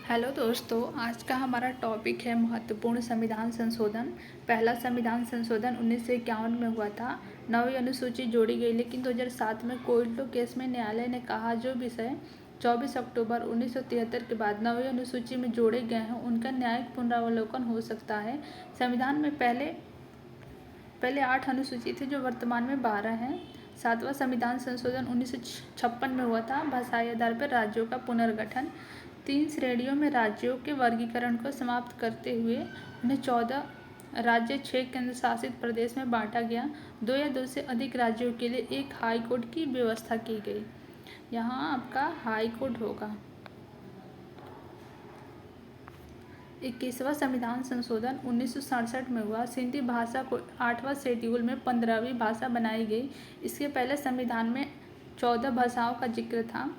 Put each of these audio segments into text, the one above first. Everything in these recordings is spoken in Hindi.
हेलो दोस्तों, आज का हमारा टॉपिक है महत्वपूर्ण संविधान संशोधन। पहला संविधान संशोधन 1951 में हुआ था। नवी अनुसूची जोड़ी गई, लेकिन 2007 में कोयल्टो केस में न्यायालय ने कहा जो विषय 24 अक्टूबर 1973 के बाद नवी अनुसूची में जोड़े गए हैं उनका न्यायिक पुनरावलोकन हो सकता है। संविधान में पहले 8 अनुसूची थे जो वर्तमान में 12 हैं। सातवां संविधान संशोधन 1956 में हुआ था। भाषाई आधार पर राज्यों का पुनर्गठन। 3 श्रेणियों में राज्यों के वर्गीकरण को समाप्त करते हुए उन्हें 14 राज्य 6 केंद्र शासित प्रदेश में बांटा गया। 2 या 2 से अधिक राज्यों के लिए एक हाई कोर्ट की व्यवस्था की गई। यहाँ आपका हाई कोर्ट होगा। 21वां संविधान संशोधन 1967 में हुआ। सिंधी भाषा को 8वां शेड्यूल में 15वीं भाषा बनाई गई। इसके पहले संविधान में 14 भाषाओं का जिक्र था।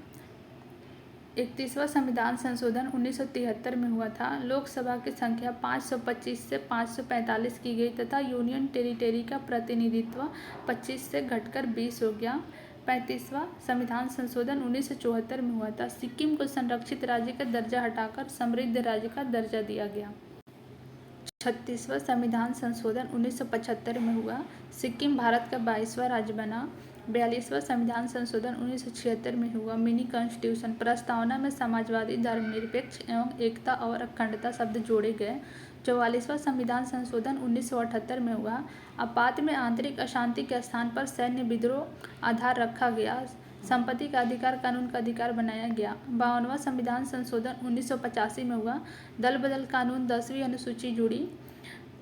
31वां संविधान संशोधन 1973 में हुआ था। लोकसभा की संख्या 525 से 545 की गई तथा यूनियन टेरिटरी का प्रतिनिधित्व 25 से घटकर 20 हो गया। 35वां संविधान संशोधन 1974 में हुआ था। सिक्किम को संरक्षित राज्य का दर्जा हटाकर समृद्ध राज्य का दर्जा दिया गया। 36वां संविधान संशोधन 1975 में हुआ। सिक्किम भारत का 22वां राज्य बना। 42वां संविधान संशोधन 1976 में हुआ। मिनी कॉन्स्टिट्यूशन प्रस्तावना में समाजवादी, धर्मनिरपेक्ष एवं एकता और अखंडता शब्द जोड़े गए। 44वां संविधान संशोधन 1978 में हुआ। आपात में आंतरिक अशांति के स्थान पर सैन्य विद्रोह आधार रखा गया। संपत्ति का अधिकार कानून का अधिकार बनाया गया। 52वां संविधान संशोधन 1985 में हुआ। दल बदल कानून 10वीं अनुसूची जुड़ी।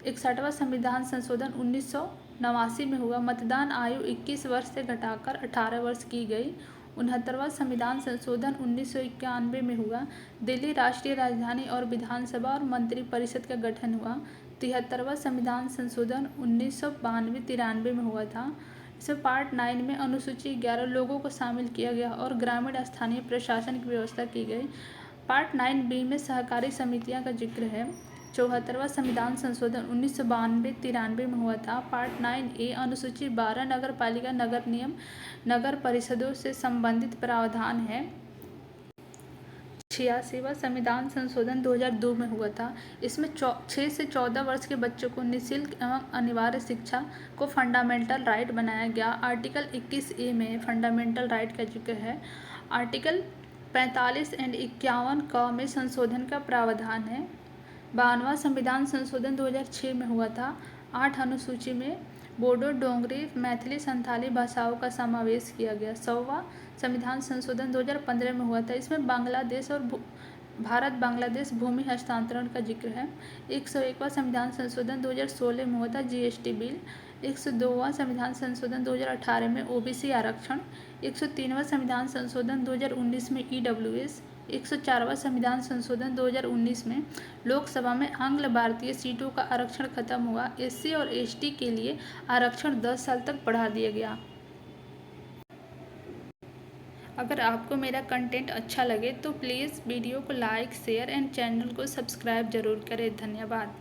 61वां संविधान संशोधन 1989 में हुआ। मतदान आयु 21 वर्ष से घटाकर 18 वर्ष की गई। 69वां संविधान संशोधन 1991 में हुआ। दिल्ली राष्ट्रीय राजधानी और विधानसभा और मंत्रिपरिषद का गठन हुआ। 73वां संविधान संशोधन 1992-93 में हुआ था। इसमें पार्ट 9 में अनुसूची 11 लोगों को शामिल किया गया और ग्रामीण स्थानीय प्रशासन की व्यवस्था की गई। पार्ट 9B में सहकारी समितियां का जिक्र है। 74वां संविधान संशोधन 1992-93 में हुआ था। पार्ट 9A अनुसूची 12 नगर पालिका नगर नियम नगर परिषदों से संबंधित प्रावधान है। 86वां संविधान संशोधन 2002 में हुआ था। इसमें 6 से 14 वर्ष के बच्चों को निःशुल्क एवं अनिवार्य शिक्षा को फंडामेंटल राइट बनाया गया। आर्टिकल 21A में फंडामेंटल राइट का जिक्र है। आर्टिकल 45 एंड 51 क में संशोधन का प्रावधान है। 52वां संविधान संशोधन 2006 में हुआ था। 8 अनुसूची में बोडो, डोंगरी, मैथिली, संथाली भाषाओं का समावेश किया गया। 100वां संविधान संशोधन 2015 में हुआ था। इसमें बांग्लादेश और भारत बांग्लादेश भूमि हस्तांतरण का जिक्र है। 101वां संविधान संशोधन 2016 में हुआ था। GST bill. 102वां संविधान संशोधन 2018 में ओबीसी आरक्षण। 103वां संविधान संशोधन 2019 में ईडब्ल्यूएस। 104वां संविधान संशोधन 2019 में लोकसभा में आंग्ल भारतीय सीटों का आरक्षण खत्म हुआ। एससी और एसटी के लिए आरक्षण 10 साल तक बढ़ा दिया गया। अगर आपको मेरा कंटेंट अच्छा लगे तो प्लीज़ वीडियो को लाइक, शेयर एंड चैनल को सब्सक्राइब जरूर करें। धन्यवाद।